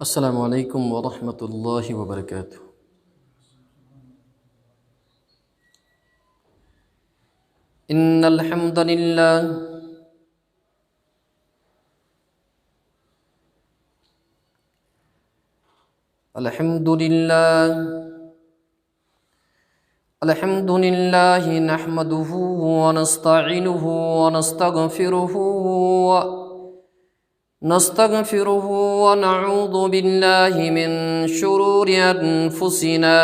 السلام علیکم ورحمۃ اللہ وبرکاتہ۔ ان الحمد للہ الحمد للہ نحمده ونستعینه ونستغفره ونعوذ باللہ من شرور انفسنا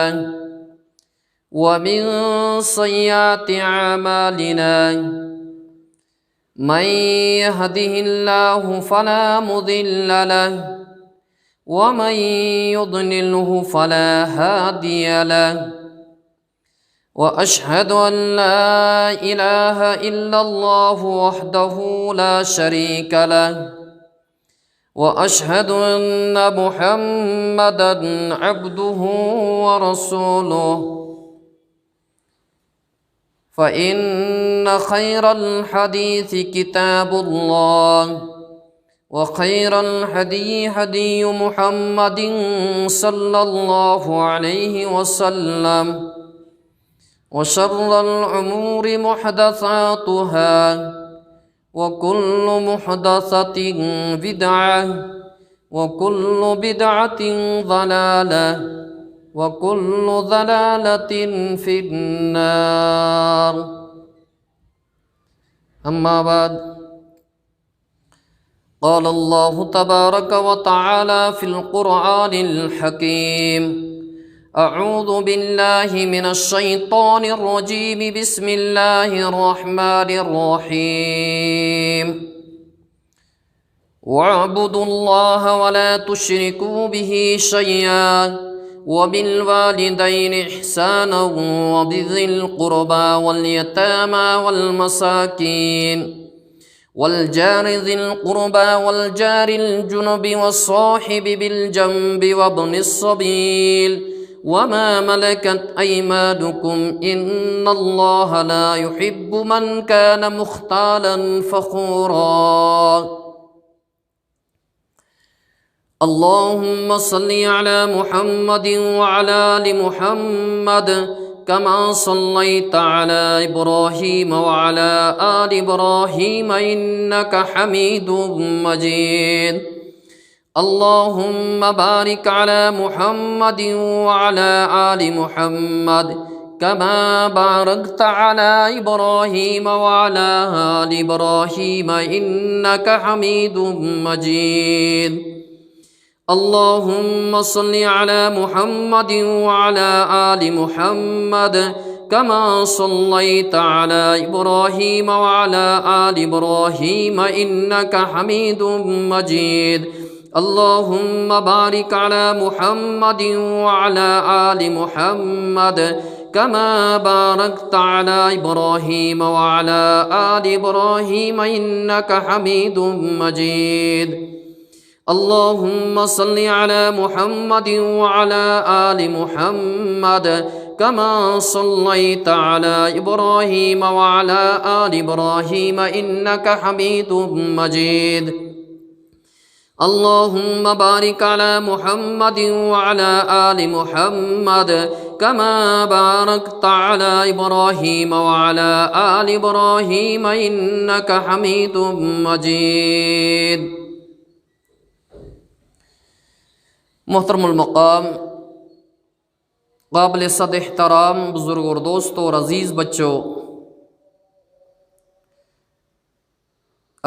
ومن سیئات اعمالنا، من يهده الله فلا مضل له ومن يضلله فلا هادي له، وأشهد أن لا إله إلا الله وحده لا شريك له، وأشهد أن محمدًا عبده ورسوله، فإن خير الحديث كتاب الله، وخير الهدي هدي محمد صلى الله عليه وسلم، وشر الأمور محدثاتها، وكل محدثة بدعة، وكل بدعة ضلالة، وكل ضلالة في النار۔ أما بعد، قال الله تبارك وتعالى في القرآن الحكيم: أعوذ بالله من الشيطان الرجيم، بسم الله الرحمن الرحيم: واعبدوا الله ولا تشركوا به شيئا، وبالوالدين إحسانا، وبذي القربى واليتامى والمساكين، والجار ذي القربى والجار الجنب والصاحب بالجنب وابن السبيل، وما ملكت أيمانكم، إن الله لا يحب من كان مختالا فخورا۔ اللهم صل على محمد وعلى آل محمد كما صليت على إبراهيم وعلى آل إبراهيم إنك حميد مجيد۔ اللهم بارك على محمد وعلى آل محمد كما باركت على إبراهيم وعلى آل إبراهيم إنك حميد مجيد۔ اللهم صل على محمد وعلى آل محمد كما صليت على إبراهيم وعلى آل إبراهيم إنك حميد مجيد۔ اللهم بارك على محمد وعلى آل محمد كما باركت على إبراهيم وعلى آل إبراهيم إنك حميد مجيد۔ اللهم صل على محمد وعلى آل محمد كما صليت على إبراهيم وعلى آل إبراهيم إنك حميد مجيد۔ اللهم بارك على محمد وعلى آل محمد كما باركت على إبراهيم وعلى آل إبراهيم إنك حميد مجيد۔ محترم المقام، قابل صد احترام بزرگ اور دوستوں اور عزیز بچوں،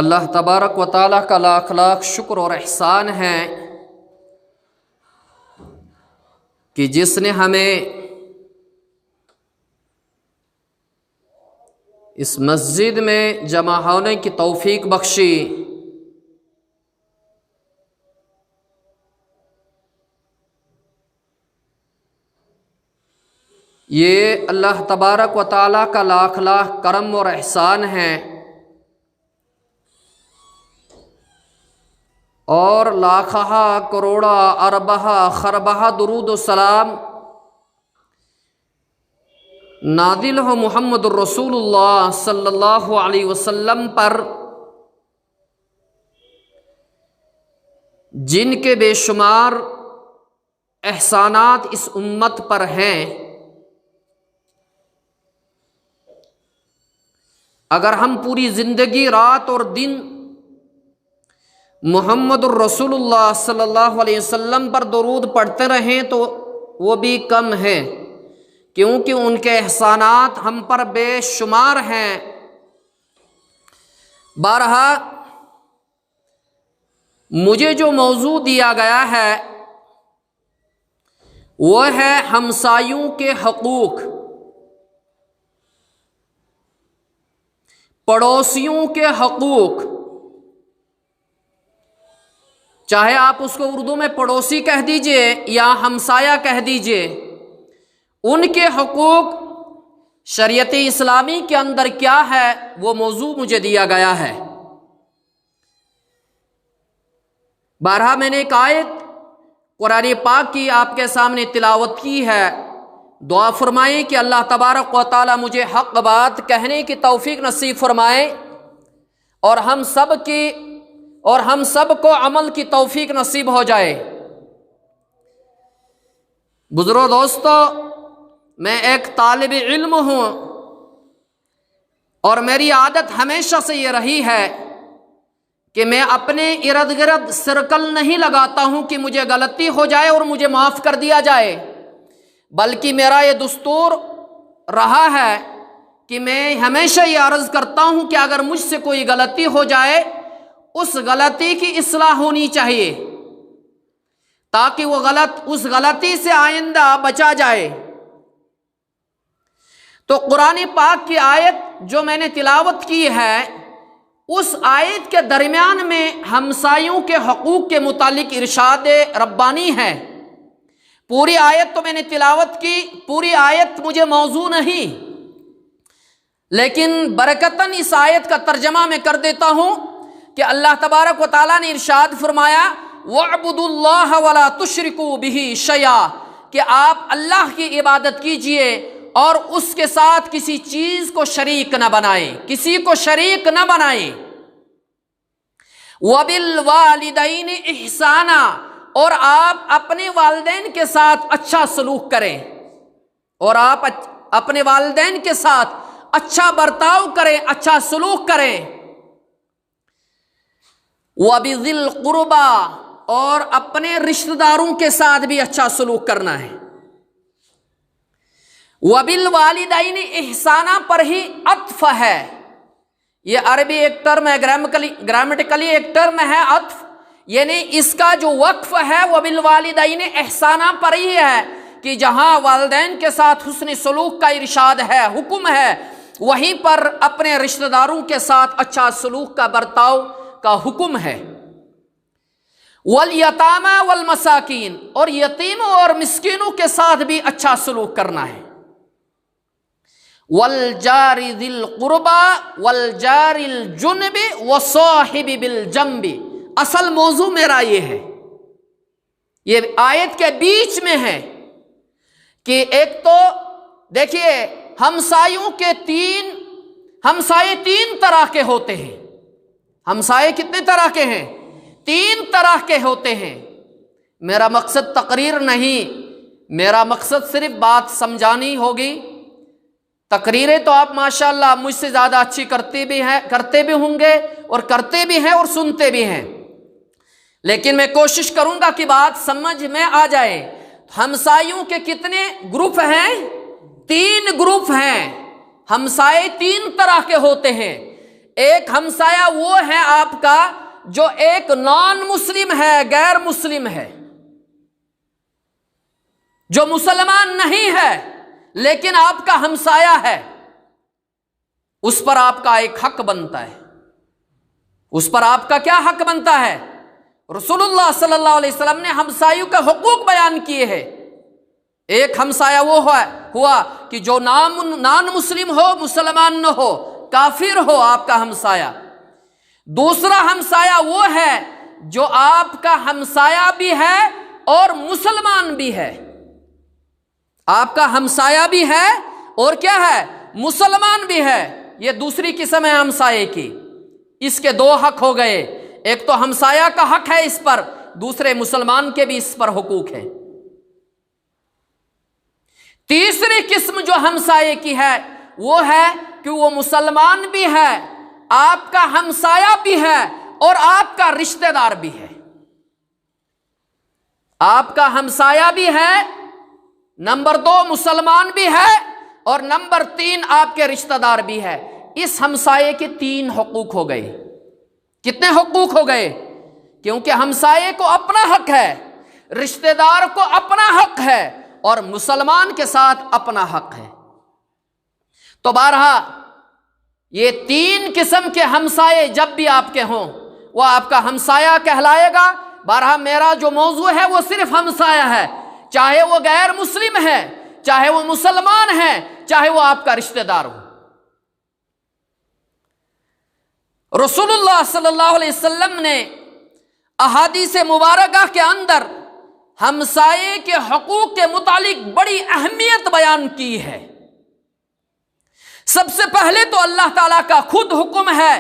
اللہ تبارک و تعالیٰ کا لاکھ لاکھ شکر اور احسان ہے کہ جس نے ہمیں اس مسجد میں جمع ہونے کی توفیق بخشی۔ یہ اللہ تبارک و تعالیٰ کا لاکھ لاکھ کرم اور احسان ہے، اور لاکھہ کروڑہ اربہ خربہ درود و سلام نازل ہو محمد الرسول اللہ صلی اللہ علیہ وسلم پر، جن کے بے شمار احسانات اس امت پر ہیں، اگر ہم پوری زندگی رات اور دن محمد الرسول اللہ صلی اللہ علیہ وسلم پر درود پڑھتے رہیں تو وہ بھی کم ہے، کیونکہ ان کے احسانات ہم پر بے شمار ہیں۔ بارہا مجھے جو موضوع دیا گیا ہے وہ ہے ہمسایوں کے حقوق، پڑوسیوں کے حقوق، چاہے آپ اس کو اردو میں پڑوسی کہہ دیجئے یا ہمسایہ کہہ دیجئے، ان کے حقوق شریعت اسلامی کے اندر کیا ہے وہ موضوع مجھے دیا گیا ہے۔ بارہا میں نے ایک آیت قرآن پاک کی آپ کے سامنے تلاوت کی ہے، دعا فرمائیں کہ اللہ تبارک و تعالی مجھے حق بات کہنے کی توفیق نصیب فرمائے اور ہم سب کو عمل کی توفیق نصیب ہو جائے۔ بزرگوں دوستو، میں ایک طالب علم ہوں اور میری عادت ہمیشہ سے یہ رہی ہے کہ میں اپنے ارد گرد سرکل نہیں لگاتا ہوں کہ مجھے غلطی ہو جائے اور مجھے معاف کر دیا جائے، بلکہ میرا یہ دستور رہا ہے کہ میں ہمیشہ یہ عرض کرتا ہوں کہ اگر مجھ سے کوئی غلطی ہو جائے اس غلطی کی اصلاح ہونی چاہیے تاکہ اس غلطی سے آئندہ بچا جائے۔ تو قرآن پاک کی آیت جو میں نے تلاوت کی ہے، اس آیت کے درمیان میں ہمسایوں کے حقوق کے متعلق ارشاد ربانی ہے۔ پوری آیت تو میں نے تلاوت کی، پوری آیت مجھے موضوع نہیں، لیکن برکتاً اس آیت کا ترجمہ میں کر دیتا ہوں کہ اللہ تبارک و تعالیٰ نے ارشاد فرمایا وَاعْبُدُوا اللَّهَ وَلَا تُشْرِكُوا بِهِ شَيْئًا، کہ آپ اللہ کی عبادت کیجئے اور اس کے ساتھ کسی چیز کو شریک نہ بنائیں، کسی کو شریک نہ بنائیں۔ وَبِالْوَالِدَيْنِ إِحْسَانًا، اور آپ اپنے والدین کے ساتھ اچھا سلوک کریں، اور آپ اپنے والدین کے ساتھ اچھا برتاؤ کریں، اچھا سلوک کریں۔ وَبِذِي الْقُرْبَى، اور اپنے رشتہ داروں کے ساتھ بھی اچھا سلوک کرنا ہے۔ وَبِالْوَالِدَيْنِ إِحْسَانًا پر ہی عطف ہے، یہ عربی ایک ٹرم ہے، گرامیٹیکلی ایک ٹرم ہے عطف، یعنی اس کا جو وقف ہے وَبِالْوَالِدَيْنِ إِحْسَانًا پر ہی ہے کہ جہاں والدین کے ساتھ حسن سلوک کا ارشاد ہے، حکم ہے، وہیں پر اپنے رشتہ داروں کے ساتھ اچھا سلوک کا برتاؤ کا حکم ہے۔ وَالْيَتَامَى وَالْمَسَاكِينَ، اور یتیموں اور مسکینوں کے ساتھ بھی اچھا سلوک کرنا ہے۔ وَالْجَارِ ذِي الْقُرْبَى وَالْجَارِ الْجُنُبِ وَالصَّاحِبِ بِالْجَنبِ، اصل موضوع میرا یہ ہے، یہ آیت کے بیچ میں ہے کہ ایک تو دیکھیے ہمسائے تین طرح کے ہوتے ہیں۔ ہمسائے کتنے طرح کے ہیں؟ تین طرح کے ہوتے ہیں۔ میرا مقصد تقریر نہیں، میرا مقصد صرف بات سمجھانی ہوگی۔ تقریریں تو آپ ماشاءاللہ مجھ سے زیادہ اچھی کرتے بھی ہوں گے اور کرتے بھی ہیں اور سنتے بھی ہیں، لیکن میں کوشش کروں گا کہ بات سمجھ میں آ جائے۔ ہمسایوں کے کتنے گروپ ہیں؟ تین گروپ ہیں۔ ہمسائے تین طرح کے ہوتے ہیں۔ ایک ہمسایہ وہ ہے آپ کا جو ایک نان مسلم ہے، غیر مسلم ہے، جو مسلمان نہیں ہے لیکن آپ کا ہمسایہ ہے، اس پر آپ کا ایک حق بنتا ہے۔ اس پر آپ کا کیا حق بنتا ہے؟ رسول اللہ صلی اللہ علیہ وسلم نے ہمسایوں کے حقوق بیان کیے ہیں۔ ایک ہمسایہ وہ ہوا کہ جو نان مسلم ہو، مسلمان نہ ہو، کافر ہو آپ کا ہمسایہ۔ دوسرا ہمسایہ وہ ہے جو آپ کا ہمسایہ بھی ہے اور مسلمان بھی ہے۔ آپ کا ہمسایہ بھی ہے اور کیا ہے؟ مسلمان بھی ہے۔ یہ دوسری قسم ہے ہمسائے کی۔ اس کے دو حق ہو گئے، ایک تو ہمسایہ کا حق ہے اس پر، دوسرے مسلمان کے بھی اس پر حقوق ہیں۔ تیسری قسم جو ہمسائے کی ہے وہ ہے کہ وہ مسلمان بھی ہے، آپ کا ہمسایہ بھی ہے اور آپ کا رشتہ دار بھی ہے۔ آپ کا ہمسایہ بھی ہے، نمبر 2 مسلمان بھی ہے، اور نمبر 3 آپ کے رشتہ دار بھی ہے۔ اس ہمسائے کے 3 حقوق ہو گئے۔ کتنے حقوق ہو گئے؟ کیونکہ ہمسائے کو اپنا حق ہے، رشتہ دار کو اپنا حق ہے، اور مسلمان کے ساتھ اپنا حق ہے۔ تو بارہا یہ 3 قسم کے ہمسائے جب بھی آپ کے ہوں وہ آپ کا ہمسایہ کہلائے گا۔ بارہا میرا جو موضوع ہے وہ صرف ہمسایہ ہے، چاہے وہ غیر مسلم ہے، چاہے وہ مسلمان ہے، چاہے وہ آپ کا رشتہ دار ہو۔ رسول اللہ صلی اللہ علیہ وسلم نے احادیث مبارکہ کے اندر ہمسائے کے حقوق کے متعلق بڑی اہمیت بیان کی ہے۔ سب سے پہلے تو اللہ تعالیٰ کا خود حکم ہے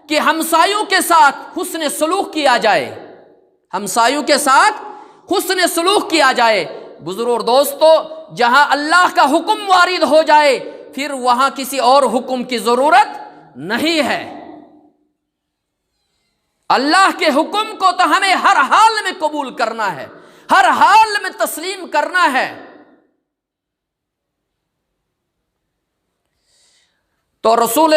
کہ ہمسایوں کے ساتھ حسن سلوک کیا جائے، ہمسایوں کے ساتھ حسن سلوک کیا جائے۔ بزرگوں اور دوستو، جہاں اللہ کا حکم وارد ہو جائے پھر وہاں کسی اور حکم کی ضرورت نہیں ہے۔ اللہ کے حکم کو تو ہمیں ہر حال میں قبول کرنا ہے، ہر حال میں تسلیم کرنا ہے۔ تو رسول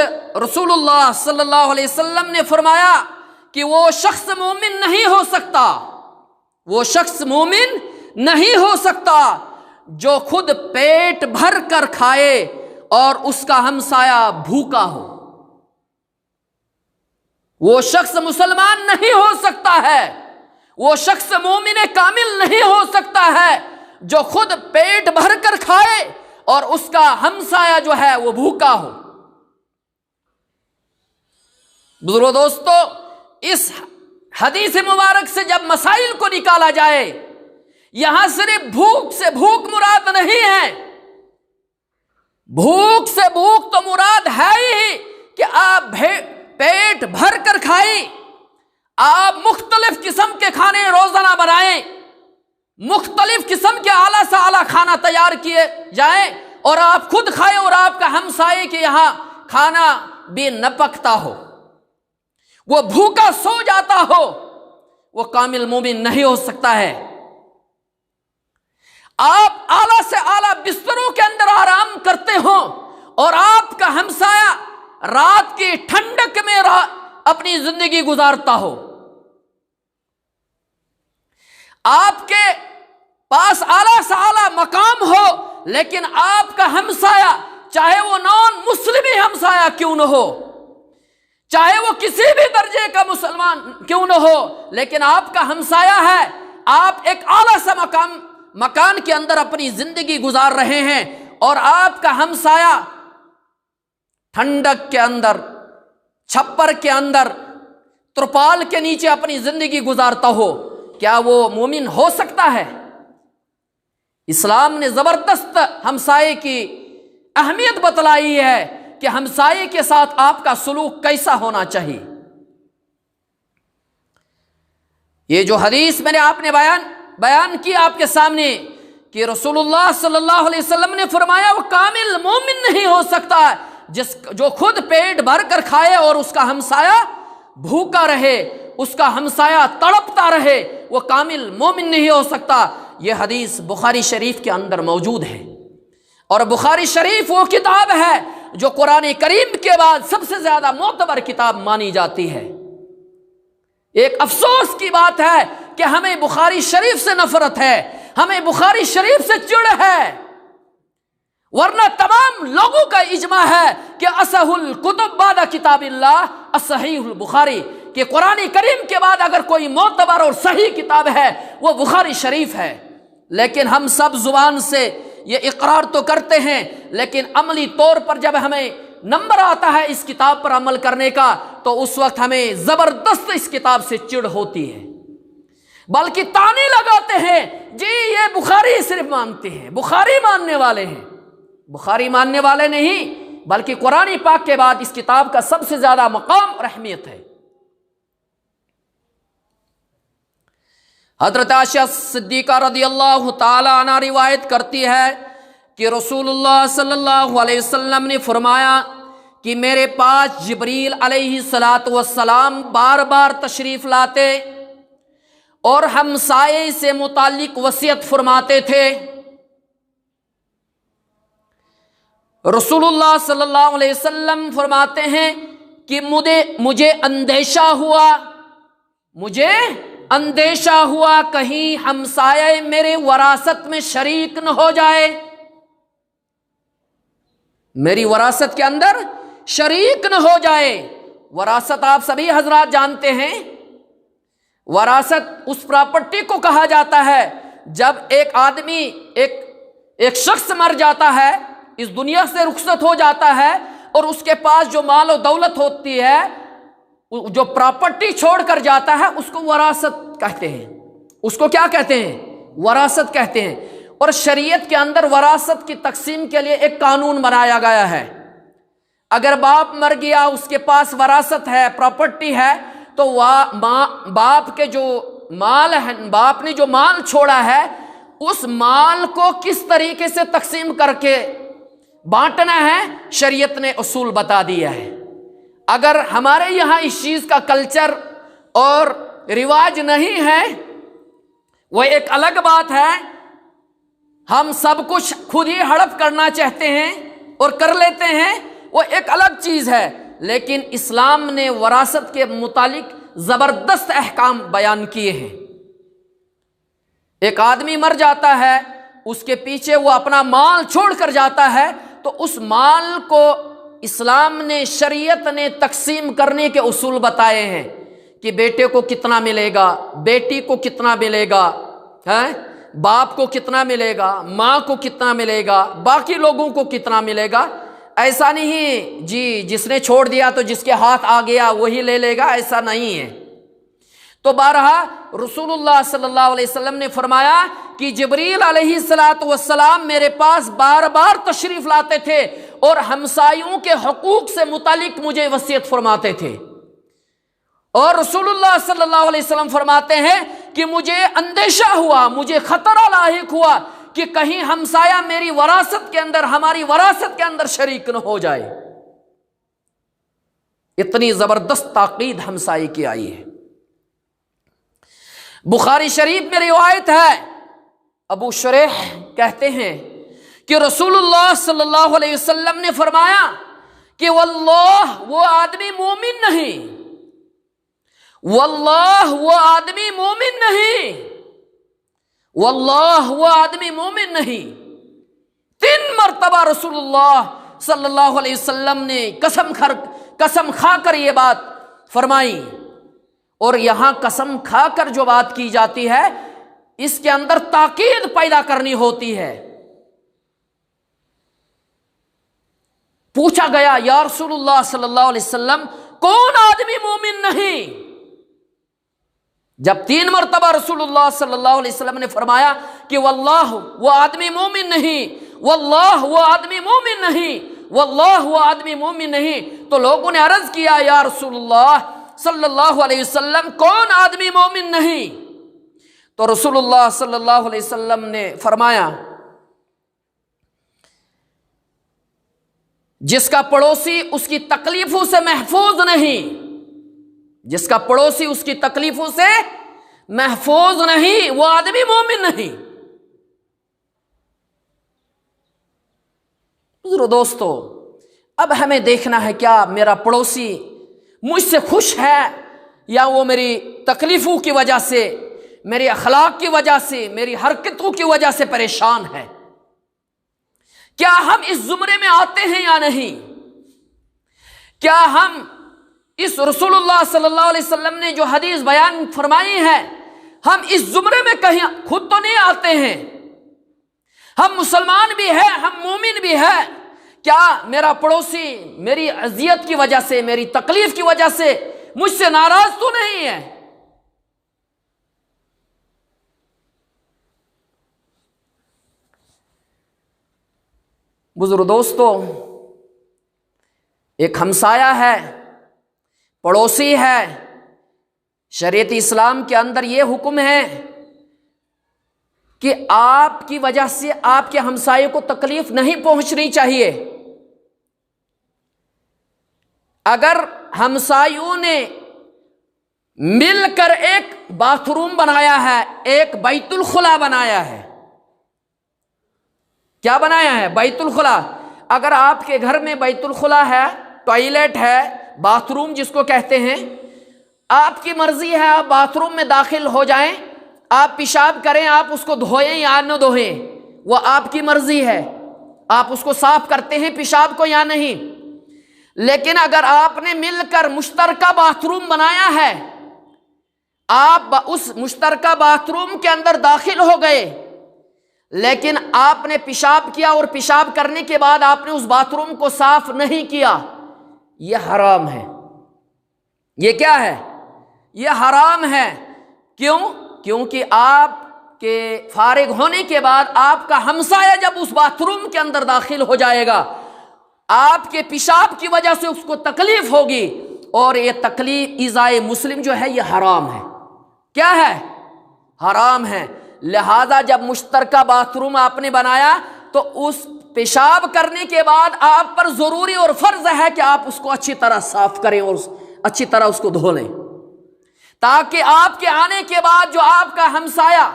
اللہ صلی اللہ علیہ وسلم نے فرمایا کہ وہ شخص مومن نہیں ہو سکتا، وہ شخص مومن نہیں ہو سکتا جو خود پیٹ بھر کر کھائے اور اس کا ہمسایہ بھوکا ہو۔ وہ شخص مسلمان نہیں ہو سکتا ہے، وہ شخص مومن کامل نہیں ہو سکتا ہے جو خود پیٹ بھر کر کھائے اور اس کا ہمسایہ جو ہے وہ بھوکا ہو۔ بزرگوں دوستو، اس حدیث مبارک سے جب مسائل کو نکالا جائے، یہاں صرف بھوک سے بھوک مراد نہیں ہے، بھوک سے بھوک تو مراد ہے ہی کہ آپ پیٹ بھر کر کھائیں، آپ مختلف قسم کے کھانے روزانہ بنائیں، مختلف قسم کے اعلیٰ سے اعلیٰ کھانا تیار کیے جائیں اور آپ خود کھائیں اور آپ کا ہمسائے کے یہاں کھانا بھی نہ پکتا ہو، وہ بھوکا سو جاتا ہو، وہ کامل مومن نہیں ہو سکتا ہے۔ آپ اعلیٰ سے اعلیٰ بستروں کے اندر آرام کرتے ہوں اور آپ کا ہمسایہ رات کی ٹھنڈک میں اپنی زندگی گزارتا ہو، آپ کے پاس اعلیٰ سے اعلیٰ مقام ہو، لیکن آپ کا ہمسایہ چاہے وہ نان مسلم ہمسایہ کیوں نہ ہو، چاہے وہ کسی بھی درجے کا مسلمان کیوں نہ ہو، لیکن آپ کا ہمسایہ ہے، آپ ایک اعلیٰ سے مکان کے اندر اپنی زندگی گزار رہے ہیں اور آپ کا ہمسایہ ٹھنڈک کے اندر، چھپر کے اندر، ترپال کے نیچے اپنی زندگی گزارتا ہو، کیا وہ مومن ہو سکتا ہے؟ اسلام نے زبردست ہمسائے کی اہمیت بتلائی ہے کہ ہمسائے کے ساتھ آپ کا سلوک کیسا ہونا چاہیے۔ یہ جو حدیث میں نے آپ نے بیان کی آپ کے سامنے کہ رسول اللہ صلی اللہ علیہ وسلم نے فرمایا وہ کامل مومن نہیں ہو سکتا جو خود پیٹ بھر کر کھائے اور اس کا ہمسایہ بھوکا رہے، اس کا ہمسایہ تڑپتا رہے، وہ کامل مومن نہیں ہو سکتا۔ یہ حدیث بخاری شریف کے اندر موجود ہے، اور بخاری شریف وہ کتاب ہے جو قرآن کریم کے بعد سب سے زیادہ معتبر کتاب مانی جاتی ہے۔ ایک افسوس کی بات ہے کہ ہمیں بخاری شریف سے نفرت ہے، ہمیں بخاری شریف سے چڑ ہے، ورنہ تمام لوگوں کا اجماع ہے کہ اصح الکتب بعد کتاب اللہ الصحیح البخاری، کہ قرآن کریم کے بعد اگر کوئی معتبر اور صحیح کتاب ہے وہ بخاری شریف ہے۔ لیکن ہم سب زبان سے یہ اقرار تو کرتے ہیں، لیکن عملی طور پر جب ہمیں نمبر آتا ہے اس کتاب پر عمل کرنے کا تو اس وقت ہمیں زبردست اس کتاب سے چڑ ہوتی ہے، بلکہ طعنے لگاتے ہیں، جی یہ بخاری صرف مانتے ہیں، بخاری ماننے والے ہیں۔ بخاری ماننے والے نہیں، بلکہ قرآن پاک کے بعد اس کتاب کا سب سے زیادہ مقام اور اہمیت ہے۔ حضرت عائشہ صدیقہ رضی اللہ تعالی عنہ روایت کرتی ہے کہ رسول اللہ صلی اللہ علیہ وسلم نے فرمایا کہ میرے پاس جبریل علیہ السلام بار بار تشریف لاتے اور ہمسائے سے متعلق وصیت فرماتے تھے۔ رسول اللہ صلی اللہ علیہ وسلم فرماتے ہیں کہ مجھے اندیشہ ہوا کہیں ہمسائے میرے وراثت میں شریک نہ ہو جائے، میری وراثت کے اندر شریک نہ ہو جائے۔ وراثت آپ سبھی حضرات جانتے ہیں، وراثت اس پراپرٹی کو کہا جاتا ہے جب ایک آدمی ایک شخص مر جاتا ہے، اس دنیا سے رخصت ہو جاتا ہے، اور اس کے پاس جو مال و دولت ہوتی ہے، جو پراپرٹی چھوڑ کر جاتا ہے، اس کو وراثت کہتے ہیں۔ اس کو کیا کہتے ہیں؟ وراثت کہتے ہیں۔ اور شریعت کے اندر وراثت کی تقسیم کے لیے ایک قانون بنایا گیا ہے۔ اگر باپ مر گیا، اس کے پاس وراثت ہے، پراپرٹی ہے، تو باپ کے جو مال ہے، باپ نے جو مال چھوڑا ہے، اس مال کو کس طریقے سے تقسیم کر کے بانٹنا ہے، شریعت نے اصول بتا دیا ہے۔ اگر ہمارے یہاں اس چیز کا کلچر اور رواج نہیں ہے، وہ ایک الگ بات ہے، ہم سب کچھ خود ہی ہڑپ کرنا چاہتے ہیں اور کر لیتے ہیں، وہ ایک الگ چیز ہے۔ لیکن اسلام نے وراثت کے متعلق زبردست احکام بیان کیے ہیں۔ ایک آدمی مر جاتا ہے، اس کے پیچھے وہ اپنا مال چھوڑ کر جاتا ہے، تو اس مال کو اسلام نے، شریعت نے تقسیم کرنے کے اصول بتائے ہیں کہ بیٹے کو کتنا ملے گا، بیٹی کو کتنا ملے گا، باپ کو کتنا ملے گا، ماں کو کتنا ملے گا، باقی لوگوں کو کتنا ملے گا۔ ایسا نہیں جی جس نے چھوڑ دیا تو جس کے ہاتھ آ گیا وہی لے لے گا، ایسا نہیں ہے۔ تو بارہا رسول اللہ صلی اللہ علیہ وسلم نے فرمایا کہ جبریل علیہ السلام میرے پاس بار بار تشریف لاتے تھے اور ہمسایوں کے حقوق سے متعلق مجھے وصیت فرماتے تھے۔ اور رسول اللہ صلی اللہ علیہ وسلم فرماتے ہیں کہ مجھے اندیشہ ہوا، مجھے خطرہ لاحق ہوا کہ کہیں ہمسایہ میری وراثت کے اندر، ہماری وراثت کے اندر شریک نہ ہو جائے۔ اتنی زبردست تاکید ہمسائے کی آئی ہے۔ بخاری شریف میں روایت ہے، ابو شریح کہتے ہیں کہ رسول اللہ صلی اللہ علیہ وسلم نے فرمایا کہ واللہ وہ آدمی مومن نہیں، واللہ وہ آدمی مومن نہیں، واللہ وہ آدمی مومن نہیں۔ 3 مرتبہ رسول اللہ صلی اللہ علیہ وسلم نے قسم کھا کر یہ بات فرمائی۔ اور یہاں قسم کھا کر جو بات کی جاتی ہے، اس کے اندر تاکید پیدا کرنی ہوتی ہے۔ پوچھا گیا یا رسول اللہ صلی اللہ علیہ وسلم کون آدمی مومن نہیں؟ جب 3 مرتبہ رسول اللہ صلی اللہ علیہ وسلم نے فرمایا کہ واللہ وہ آدمی مومن نہیں، واللہ وہ آدمی مومن نہیں، واللہ وہ آدمی مومن نہیں، تو لوگوں نے عرض کیا یا رسول اللہ صلی اللہ علیہ وسلم کون آدمی مومن نہیں؟ تو رسول اللہ صلی اللہ علیہ وسلم نے فرمایا جس کا پڑوسی اس کی تکلیفوں سے محفوظ نہیں، جس کا پڑوسی اس کی تکلیفوں سے محفوظ نہیں، وہ آدمی مومن نہیں۔ دوستو، اب ہمیں دیکھنا ہے کیا میرا پڑوسی مجھ سے خوش ہے یا وہ میری تکلیفوں کی وجہ سے، میری اخلاق کی وجہ سے، میری حرکتوں کی وجہ سے پریشان ہے۔ کیا ہم اس زمرے میں آتے ہیں یا نہیں؟ کیا ہم اس رسول اللہ صلی اللہ علیہ وسلم نے جو حدیث بیان فرمائی ہے، ہم اس زمرے میں کہیں خود تو نہیں آتے ہیں؟ ہم مسلمان بھی ہیں، ہم مومن بھی ہیں، کیا میرا پڑوسی میری اذیت کی وجہ سے، میری تکلیف کی وجہ سے مجھ سے ناراض تو نہیں ہے؟ بزرگ دوستو، ایک ہمسایہ ہے، پڑوسی ہے۔ شریعت اسلام کے اندر یہ حکم ہے کہ آپ کی وجہ سے آپ کے ہمسائے کو تکلیف نہیں پہنچنی چاہیے۔ اگر ہمسایوں نے مل کر ایک باتھ روم بنایا ہے، ایک بیت الخلا بنایا ہے، کیا بنایا ہے؟ بیت الخلا۔ اگر آپ کے گھر میں بیت الخلا ہے، ٹوائلٹ ہے، باتھ روم جس کو کہتے ہیں، آپ کی مرضی ہے آپ باتھ روم میں داخل ہو جائیں، آپ پیشاب کریں، آپ اس کو دھوئیں یا نہ دھوئیں، وہ آپ کی مرضی ہے، آپ اس کو صاف کرتے ہیں پیشاب کو یا نہیں۔ لیکن اگر آپ نے مل کر مشترکہ باتھ روم بنایا ہے، آپ اس مشترکہ باتھ روم کے اندر داخل ہو گئے، لیکن آپ نے پیشاب کیا اور پیشاب کرنے کے بعد آپ نے اس باتھ روم کو صاف نہیں کیا، یہ حرام ہے۔ یہ کیا ہے؟ یہ حرام ہے۔ کیوں؟ کیونکہ آپ کے فارغ ہونے کے بعد آپ کا ہمسایہ جب اس باتھ روم کے اندر داخل ہو جائے گا، آپ کے پیشاب کی وجہ سے اس کو تکلیف ہوگی، اور یہ تکلیف ایذائے مسلم جو ہے یہ حرام ہے۔ کیا ہے؟ حرام ہے۔ لہذا جب مشترکہ باتھ روم آپ نے بنایا تو اس پیشاب کرنے کے بعد آپ پر ضروری اور فرض ہے کہ آپ اس کو اچھی طرح صاف کریں اور اچھی طرح اس کو دھو لیں، تاکہ آپ کے آنے کے بعد جو آپ کا ہمسایہ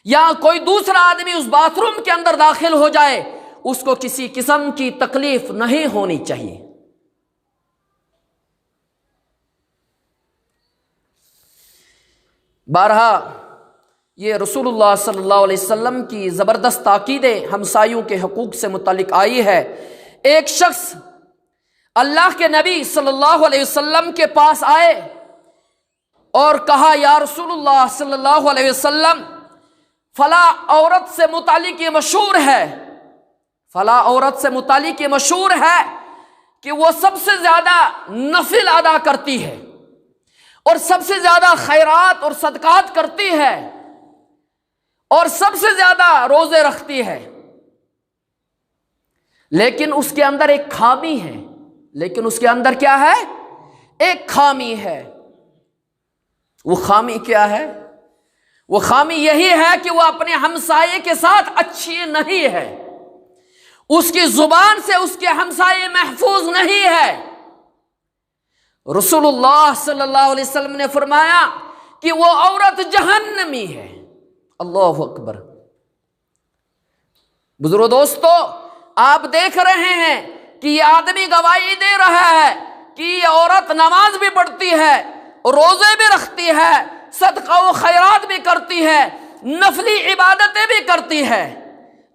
یا کوئی دوسرا آدمی اس باتھ روم کے اندر داخل ہو جائے، اس کو کسی قسم کی تکلیف نہیں ہونی چاہیے۔ بارہا یہ رسول اللہ صلی اللہ علیہ وسلم کی زبردست تاکیدیں ہمسایوں کے حقوق سے متعلق آئی ہے۔ ایک شخص اللہ کے نبی صلی اللہ علیہ وسلم کے پاس آئے اور کہا، یا رسول اللہ صلی اللہ علیہ وسلم، فلاں عورت سے متعلق یہ مشہور ہے، فلاں عورت سے متعلق یہ مشہور ہے کہ وہ سب سے زیادہ نفل ادا کرتی ہے اور سب سے زیادہ خیرات اور صدقات کرتی ہے اور سب سے زیادہ روزے رکھتی ہے، لیکن اس کے اندر ایک خامی ہے۔ لیکن اس کے اندر کیا ہے؟ ایک خامی ہے۔ وہ خامی کیا ہے؟ وہ خامی یہی ہے کہ وہ اپنے ہمسائے کے ساتھ اچھی نہیں ہے، اس کی زبان سے اس کے ہمسائے محفوظ نہیں ہے۔ رسول اللہ صلی اللہ علیہ وسلم نے فرمایا کہ وہ عورت جہنمی ہے۔ اللہ اکبر۔ بزرگو دوستو، آپ دیکھ رہے ہیں کہ یہ آدمی گواہی دے رہا ہے کہ یہ عورت نماز بھی پڑھتی ہے، روزے بھی رکھتی ہے، صدقہ و خیرات بھی کرتی ہے، نفلی عبادتیں بھی کرتی ہے،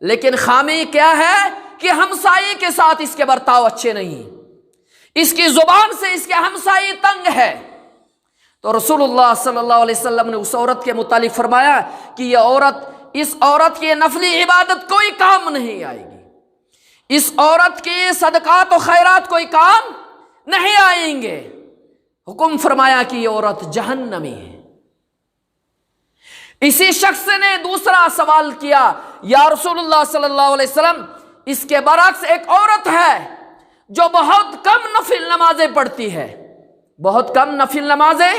لیکن خامی کیا ہے کہ ہمسائے کے ساتھ اس کے برتاؤ اچھے نہیں، اس کی زبان سے اس کے ہمسائے تنگ ہے۔ تو رسول اللہ صلی اللہ علیہ وسلم نے اس عورت کے متعلق فرمایا کہ یہ عورت، اس عورت کی نفلی عبادت کوئی کام نہیں آئے گی، اس عورت کے صدقات و خیرات کوئی کام نہیں آئیں گے۔ حکم فرمایا کہ یہ عورت جہنمی ہے۔ اسی شخص نے دوسرا سوال کیا، یا رسول اللہ صلی اللہ علیہ وسلم، اس کے برعکس ایک عورت ہے جو بہت کم نفل نمازیں پڑھتی ہے، بہت کم نفل نمازیں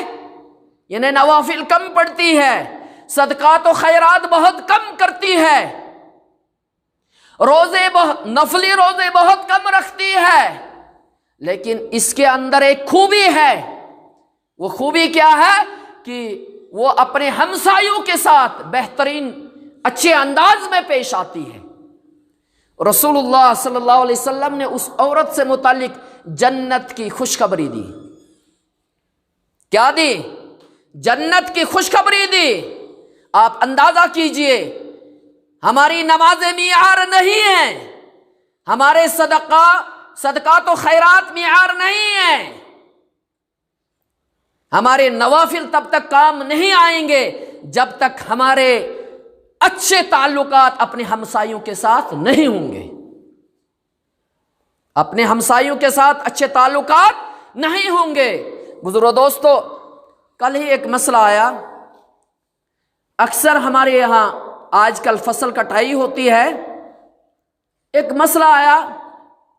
یعنی نوافل کم پڑھتی ہے، صدقات و خیرات بہت کم کرتی ہے، نفلی روزے بہت کم رکھتی ہے، لیکن اس کے اندر ایک خوبی ہے۔ وہ خوبی کیا ہے کہ وہ اپنے ہمسایوں کے ساتھ بہترین اچھے انداز میں پیش آتی ہے۔ رسول اللہ صلی اللہ علیہ وسلم نے اس عورت سے متعلق جنت کی خوشخبری دی۔ کیا دی؟ جنت کی خوشخبری دی۔ آپ اندازہ کیجئے، ہماری نمازیں معیار نہیں ہیں، ہمارے صدقات و خیرات معیار نہیں ہیں، ہمارے نوافل تب تک کام نہیں آئیں گے جب تک ہمارے اچھے تعلقات اپنے ہمسایوں کے ساتھ نہیں ہوں گے، اپنے ہمسایوں کے ساتھ اچھے تعلقات نہیں ہوں گے۔ بزرگو دوستو، کل ہی ایک مسئلہ آیا، اکثر ہمارے یہاں آج کل فصل کٹائی ہوتی ہے، ایک مسئلہ آیا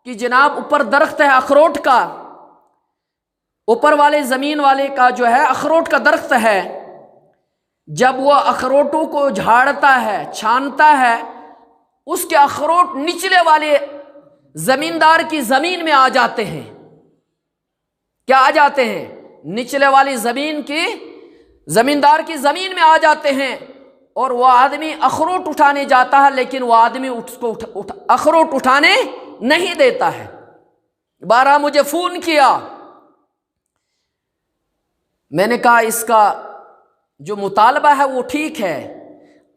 کہ جناب اوپر درخت ہے اخروٹ کا، اوپر والے زمین والے کا جو ہے اخروٹ کا درخت ہے، جب وہ اخروٹوں کو جھاڑتا ہے، چھانتا ہے، اس کے اخروٹ نچلے والے زمیندار کی زمین میں آ جاتے ہیں۔ کیا آ جاتے ہیں؟ نچلے والی زمیندار کی زمین میں آ جاتے ہیں، اور وہ آدمی اخروٹ اٹھانے جاتا ہے، لیکن وہ آدمی اس کو اخروٹ اٹھانے نہیں دیتا ہے۔ بارہ مجھے فون کیا، میں نے کہا اس کا جو مطالبہ ہے وہ ٹھیک ہے،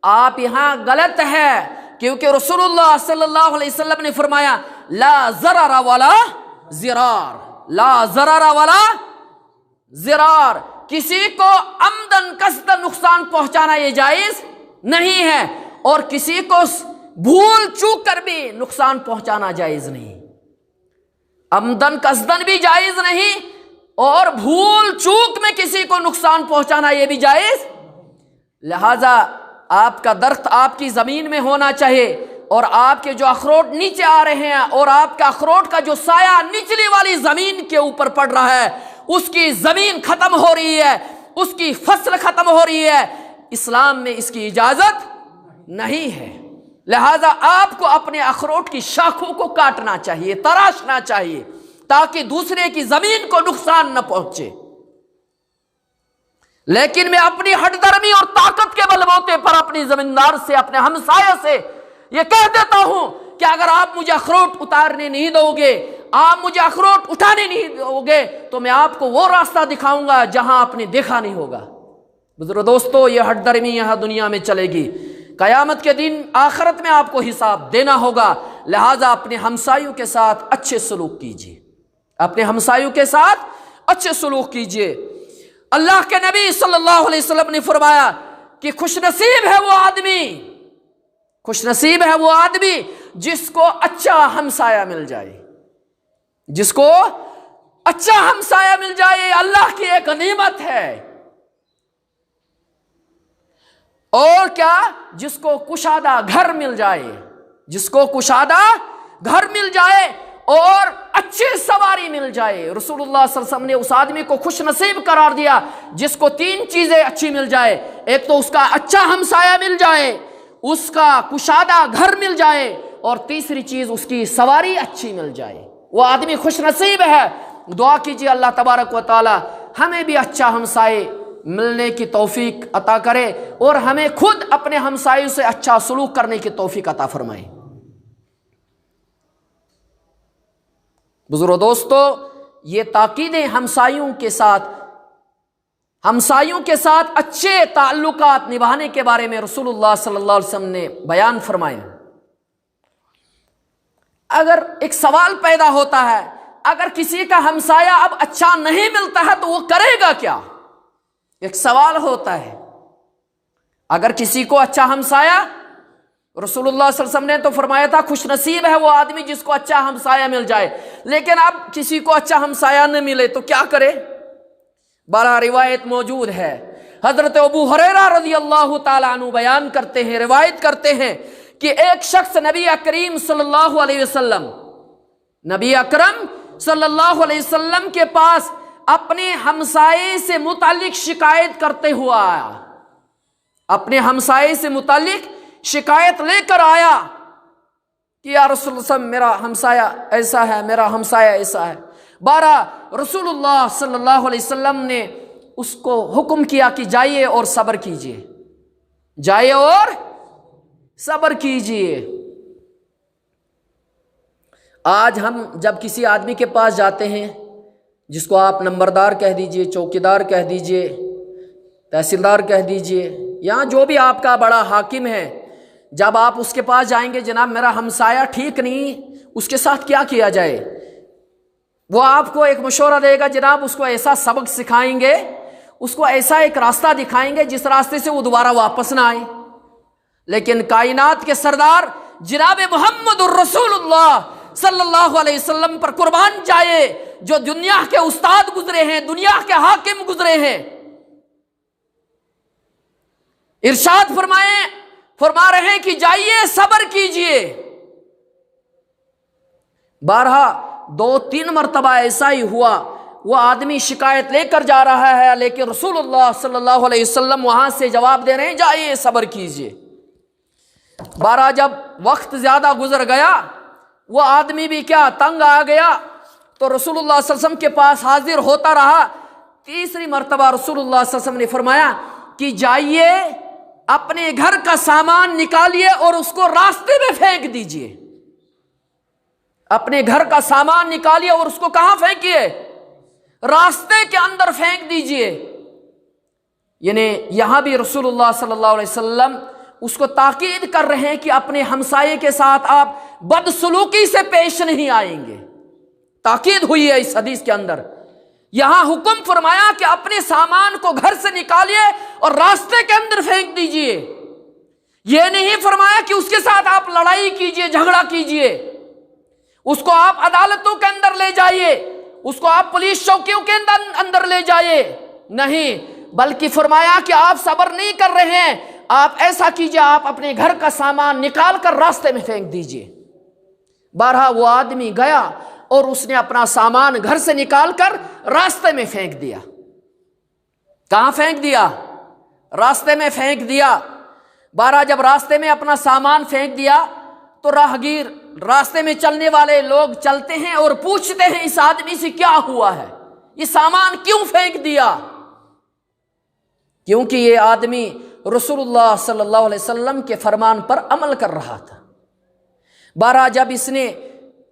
آپ یہاں غلط ہے، کیونکہ رسول اللہ صلی اللہ علیہ وسلم نے فرمایا لا ضرر ولا ضرار، لا ضرر ولا ضرار، کسی کو عمدن قصدن نقصان پہنچانا یہ جائز نہیں ہے، اور کسی کو بھول چوک کر بھی نقصان پہنچانا جائز نہیں۔ عمدن قصدن بھی جائز نہیں، اور بھول چوک میں کسی کو نقصان پہنچانا یہ بھی جائز۔ لہذا آپ کا درخت آپ کی زمین میں ہونا چاہیے، اور آپ کے جو اخروٹ نیچے آ رہے ہیں، اور آپ کا اخروٹ کا جو سایہ نچلی والی زمین کے اوپر پڑ رہا ہے، اس کی زمین ختم ہو رہی ہے، اس کی فصل ختم ہو رہی ہے، اسلام میں اس کی اجازت نہیں ہے۔ لہذا آپ کو اپنے اخروٹ کی شاخوں کو کاٹنا چاہیے، تراشنا چاہیے، تاکہ دوسرے کی زمین کو نقصان نہ پہنچے۔ لیکن میں اپنی ہٹ درمی اور طاقت کے بلبوتے پر اپنی زمیندار سے، اپنے ہمسایہ سے یہ کہہ دیتا ہوں کہ اگر آپ مجھے اخروٹ اتارنے نہیں دو گے، آپ مجھے اخروٹ اٹھانے نہیں دو گے، تو میں آپ کو وہ راستہ دکھاؤں گا جہاں آپ نے دیکھا نہیں ہوگا۔ بزرگ دوستو، یہ ہٹ درمی یہاں دنیا میں چلے گی، قیامت کے دن آخرت میں آپ کو حساب دینا ہوگا۔ لہٰذا اپنے ہمسایوں کے ساتھ اچھے سلوک کیجیے، اپنے ہمسایوں کے ساتھ اچھے سلوک کیجیے۔ اللہ کے نبی صلی اللہ علیہ وسلم نے فرمایا کہ خوش نصیب ہے وہ آدمی، خوش نصیب ہے وہ آدمی جس کو اچھا ہمسایہ مل جائے، جس کو اچھا ہمسایہ مل جائے، اللہ کی ایک نعمت ہے۔ اور کیا؟ جس کو کشادہ گھر مل جائے، جس کو کشادہ گھر مل جائے اور اچھی سواری مل جائے۔ رسول اللہ صلی اللہ علیہ وسلم نے اس آدمی کو خوش نصیب قرار دیا جس کو تین چیزیں اچھی مل جائے، ایک تو اس کا اچھا ہمسایہ مل جائے، اس کا کشادہ گھر مل جائے، اور تیسری چیز اس کی سواری اچھی مل جائے۔ وہ آدمی خوش نصیب ہے۔ دعا کیجیے اللہ تبارک و تعالی ہمیں بھی اچھا ہمسائے ملنے کی توفیق عطا کرے، اور ہمیں خود اپنے ہمسایوں سے اچھا سلوک کرنے کی توفیق عطا فرمائے۔ بزرگ دوستو، یہ تاکیدیں ہمسایوں کے ساتھ اچھے تعلقات نبھانے کے بارے میں رسول اللہ صلی اللہ علیہ وسلم نے بیان فرمائے۔ اگر ایک سوال پیدا ہوتا ہے، اگر کسی کا ہمسایہ اب اچھا نہیں ملتا ہے تو وہ کرے گا کیا؟ ایک سوال ہوتا ہے۔ اگر کسی کو اچھا ہمسایہ، رسول اللہ صلی اللہ علیہ وسلم نے تو فرمایا تھا خوش نصیب ہے وہ آدمی جس کو اچھا ہمسایہ مل جائے، لیکن اب کسی کو اچھا ہمسایہ نہ ملے تو کیا کرے؟ بارہ روایت موجود ہے۔ حضرت ابو ہریرہ رضی اللہ تعالیٰ عنہ بیان کرتے ہیں، روایت کرتے ہیں کہ ایک شخص نبی اکریم صلی اللہ علیہ وسلم، نبی اکرم صلی اللہ علیہ وسلم کے پاس اپنے ہمسائے سے متعلق شکایت کرتے ہوا آیا، اپنے ہمسائے سے متعلق شکایت لے کر آیا کہ یا رسول اللہ صلی اللہ علیہ وسلم میرا ہمسایہ ایسا ہے، میرا ہمسایہ ایسا ہے۔ بارہ رسول اللہ صلی اللہ علیہ وسلم نے اس کو حکم کیا کہ جائیے اور صبر کیجیے، جائیے اور صبر کیجیے۔ آج ہم جب کسی آدمی کے پاس جاتے ہیں، جس کو آپ نمبردار کہہ دیجئے، چوکیدار کہہ دیجئے، تحصیلدار کہہ دیجئے، یا جو بھی آپ کا بڑا حاکم ہے، جب آپ اس کے پاس جائیں گے جناب میرا ہمسایہ ٹھیک نہیں، اس کے ساتھ کیا کیا جائے؟ وہ آپ کو ایک مشورہ دے گا، جناب اس کو ایسا سبق سکھائیں گے، اس کو ایسا ایک راستہ دکھائیں گے جس راستے سے وہ دوبارہ واپس نہ آئے۔ لیکن کائنات کے سردار جناب محمد الرسول اللہ صلی اللہ علیہ وسلم پر قربان جائے، جو دنیا کے استاد گزرے ہیں، دنیا کے حاکم گزرے ہیں، ارشاد فرما رہے ہیں کہ جائیے صبر کیجئے۔ بارہا 2-3 مرتبہ ایسا ہی ہوا، وہ آدمی شکایت لے کر جا رہا ہے، لیکن رسول اللہ صلی اللہ علیہ وسلم وہاں سے جواب دے رہے ہیں جائیے صبر کیجئے۔ بارہ جب وقت زیادہ گزر گیا، وہ آدمی بھی کیا تنگ آ گیا، تو رسول اللہ صلی اللہ علیہ وسلم کے پاس حاضر ہوتا رہا۔ تیسری مرتبہ رسول اللہ صلی اللہ علیہ وسلم نے فرمایا کہ جائیے اپنے گھر کا سامان نکالیے اور اس کو راستے میں پھینک دیجئے۔ اپنے گھر کا سامان نکالیے اور اس کو کہاں پھینکیے؟ راستے کے اندر پھینک دیجئے۔ یعنی یہاں بھی رسول اللہ صلی اللہ علیہ وسلم اس کو تاکید کر رہے ہیں کہ اپنے ہمسائے کے ساتھ آپ بدسلوکی سے پیش نہیں آئیں گے۔ تاکید ہوئی ہے اس حدیث کے اندر۔ یہاں حکم فرمایا کہ اپنے سامان کو گھر سے نکالیے اور راستے کے اندر پھینک دیجئے۔ یہ نہیں فرمایا کہ اس کے ساتھ آپ لڑائی کیجئے، جھگڑا کیجئے، اس کو آپ عدالتوں کے اندر لے جائیے، اس کو آپ پولیس چوکیوں کے اندر لے جائیے، نہیں، بلکہ فرمایا کہ آپ صبر نہیں کر رہے ہیں، آپ ایسا کیجئے، آپ اپنے گھر کا سامان نکال کر راستے میں پھینک دیجئے۔ بارہا وہ آدمی گیا اور اس نے اپنا سامان گھر سے نکال کر راستے میں پھینک دیا۔ کہاں پھینک دیا؟ راستے میں پھینک دیا۔ بارہ جب راستے میں اپنا سامان پھینک دیا تو راہگیر، راستے میں چلنے والے لوگ چلتے ہیں اور پوچھتے ہیں اس آدمی سے کیا ہوا ہے، یہ سامان کیوں پھینک دیا؟ کیونکہ یہ آدمی رسول اللہ صلی اللہ علیہ وسلم کے فرمان پر عمل کر رہا تھا۔ بارہ جب اس نے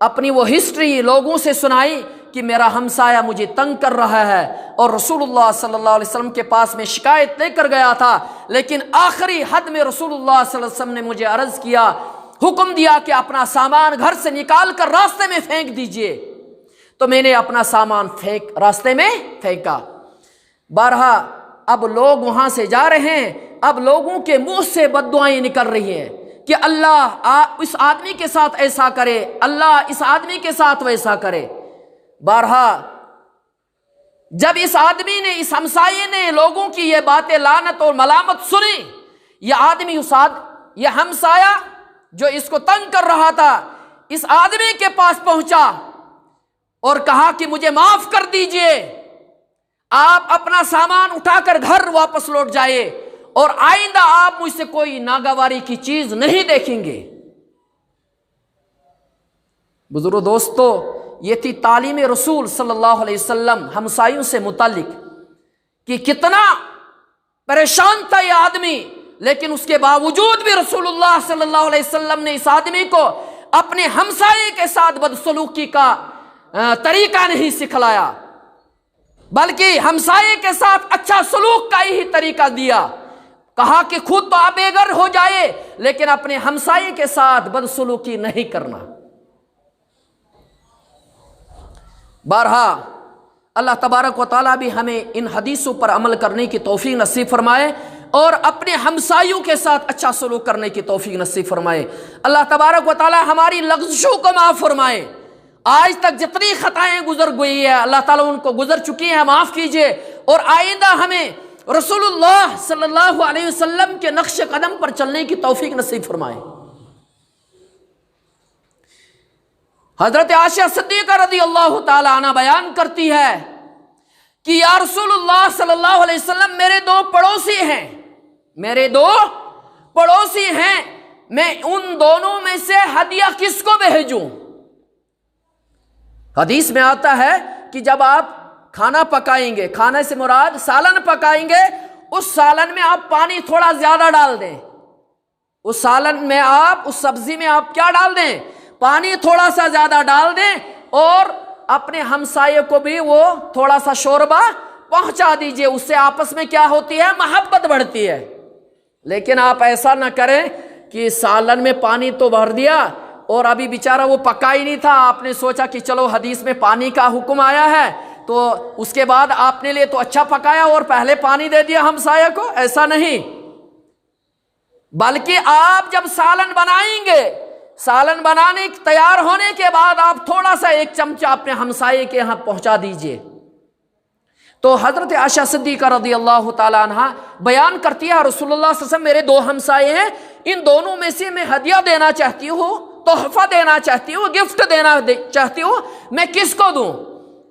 اپنی وہ ہسٹری لوگوں سے سنائی کہ میرا ہمسایہ مجھے تنگ کر رہا ہے اور رسول اللہ صلی اللہ علیہ وسلم کے پاس میں شکایت لے کر گیا تھا، لیکن آخری حد میں رسول اللہ صلی اللہ علیہ وسلم نے مجھے عرض کیا، حکم دیا کہ اپنا سامان گھر سے نکال کر راستے میں پھینک دیجئے، تو میں نے اپنا سامان راستے میں پھینکا۔ بارہا اب لوگ وہاں سے جا رہے ہیں، اب لوگوں کے منہ سے بد دعائیں نکل رہی ہیں کہ اللہ اس آدمی کے ساتھ ایسا کرے، اللہ اس آدمی کے ساتھ ویسا کرے۔ بارہا جب اس آدمی نے، اس ہمسائے نے لوگوں کی یہ باتیں، لعنت اور ملامت سنی، یہ آدمی یہ ہمسایہ جو اس کو تنگ کر رہا تھا، اس آدمی کے پاس پہنچا اور کہا کہ مجھے معاف کر دیجئے، آپ اپنا سامان اٹھا کر گھر واپس لوٹ جائے اور آئندہ آپ مجھ سے کوئی ناگواری کی چیز نہیں دیکھیں گے۔ بزرگو دوستو، یہ تھی تعلیم رسول صلی اللہ علیہ وسلم ہمسایوں سے متعلق کہ کتنا پریشان تھا یہ آدمی، لیکن اس کے باوجود بھی رسول اللہ صلی اللہ علیہ وسلم نے اس آدمی کو اپنے ہمسائے کے ساتھ بدسلوکی کا طریقہ نہیں سکھلایا، بلکہ ہمسائے کے ساتھ اچھا سلوک کا ہی طریقہ دیا۔ کہا کہ خود تو آپ بے گھر ہو جائے، لیکن اپنے ہمسائے کے ساتھ بدسلوکی نہیں کرنا۔ بارہا اللہ تبارک و تعالیٰ بھی ہمیں ان حدیثوں پر عمل کرنے کی توفیق نصیب فرمائے اور اپنے ہمسایوں کے ساتھ اچھا سلوک کرنے کی توفیق نصیب فرمائے۔ اللہ تبارک و تعالیٰ ہماری لغزشوں کو معاف فرمائے۔ آج تک جتنی خطائیں گزر گئی ہے اللہ تعالیٰ ان کو گزر چکی ہیں، معاف کیجئے، اور آئندہ ہمیں رسول اللہ صلی اللہ علیہ وسلم کے نقش قدم پر چلنے کی توفیق نصیب فرمائے۔ حضرت عائشہ صدیقہ رضی اللہ تعالی عنہ بیان کرتی ہے کہ یا رسول اللہ صلی اللہ علیہ وسلم، میرے دو پڑوسی ہیں، میرے دو پڑوسی ہیں، میں ان دونوں میں سے ہدیہ کس کو بھیجوں؟ حدیث میں آتا ہے کہ جب آپ کھانا پکائیں گے، کھانے سے مراد سالن پکائیں گے، اس سالن میں آپ پانی تھوڑا زیادہ ڈال دیں، اس سالن میں آپ، اس سبزی میں آپ کیا ڈال دیں؟ پانی تھوڑا سا زیادہ ڈال دیں، اور اپنے ہمسائے کو بھی وہ تھوڑا سا شوربہ پہنچا دیجئے، اس سے آپس میں کیا ہوتی ہے؟ محبت بڑھتی ہے۔ لیکن آپ ایسا نہ کریں کہ سالن میں پانی تو بھر دیا اور ابھی بیچارہ وہ پکا ہی نہیں تھا، آپ نے سوچا کہ چلو حدیث میں پانی کا حکم آیا ہے تو اس کے بعد آپ نے لے تو اچھا پکایا اور پہلے پانی دے دیا ہمسایہ کو، ایسا نہیں، بلکہ آپ جب سالن بنائیں گے، سالن بنانے تیار ہونے کے بعد آپ تھوڑا سا ایک چمچہ اپنے ہمسائے کے یہاں پہنچا دیجئے۔ تو حضرت عائشہ صدیقہ رضی اللہ تعالی عنہ بیان کرتی ہے رسول اللہ صلی اللہ علیہ وسلم میرے دو ہمسائے ہیں، ان دونوں میں سے میں ہدیہ دینا چاہتی ہوں، تحفہ دینا چاہتی ہوں، گفٹ دینا چاہتی ہوں، میں کس کو دوں؟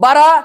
12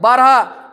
12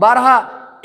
12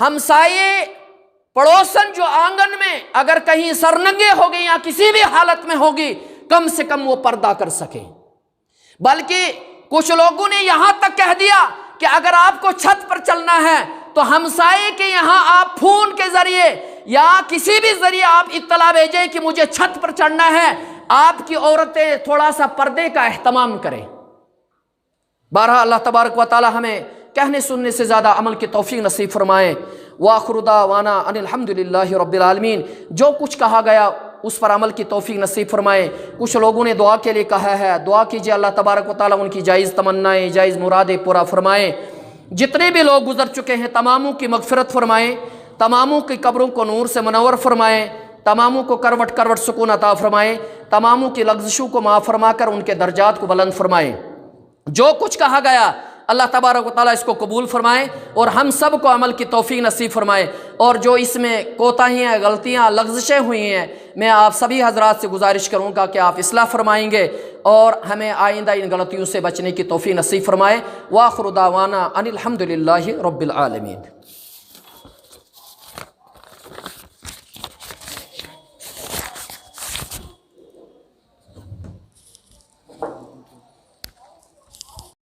ہمسائے پڑوسن جو آنگن میں اگر کہیں سرننگے ہو گئے یا کسی بھی حالت میں ہوگی، کم سے کم وہ پردہ کر سکیں۔ بلکہ کچھ لوگوں نے یہاں تک کہہ دیا کہ اگر آپ کو چھت پر چلنا ہے تو ہمسائے کے یہاں آپ فون کے ذریعے یا کسی بھی ذریعے آپ اطلاع بھیجیں کہ مجھے چھت پر چڑھنا ہے، آپ کی عورتیں تھوڑا سا پردے کا اہتمام کریں۔ بہرحال اللہ تبارک و تعالی ہمیں کہنے سننے سے زیادہ عمل کی توفیق نصیب فرمائے۔ وآخر دعوانا ان الحمد للہ رب العالمین۔ جو کچھ کہا گیا اس پر عمل کی توفیق نصیب فرمائے۔ کچھ لوگوں نے دعا کے لیے کہا ہے، دعا کیجیے اللہ تبارک و تعالیٰ ان کی جائز تمنائیں، جائز مرادیں پورا فرمائے۔ جتنے بھی لوگ گزر چکے ہیں تماموں کی مغفرت فرمائے، تماموں کی قبروں کو نور سے منور فرمائے، تماموں کو کروٹ کروٹ سکون عطا فرمائے، تماموں کی لغزشوں کو معاف فرما کر ان کے درجات کو بلند فرمائے۔ جو کچھ کہا گیا اللہ تبارک و تعالیٰ اس کو قبول فرمائے اور ہم سب کو عمل کی توفیق نصیب فرمائے، اور جو اس میں کوتاہیاں، غلطیاں، لغزشیں ہوئی ہیں، میں آپ سبھی حضرات سے گزارش کروں گا کہ آپ اصلاح فرمائیں گے اور ہمیں آئندہ ان غلطیوں سے بچنے کی توفیق نصیب فرمائے۔ وآخر دعوانا ان الحمد للہ رب العالمین۔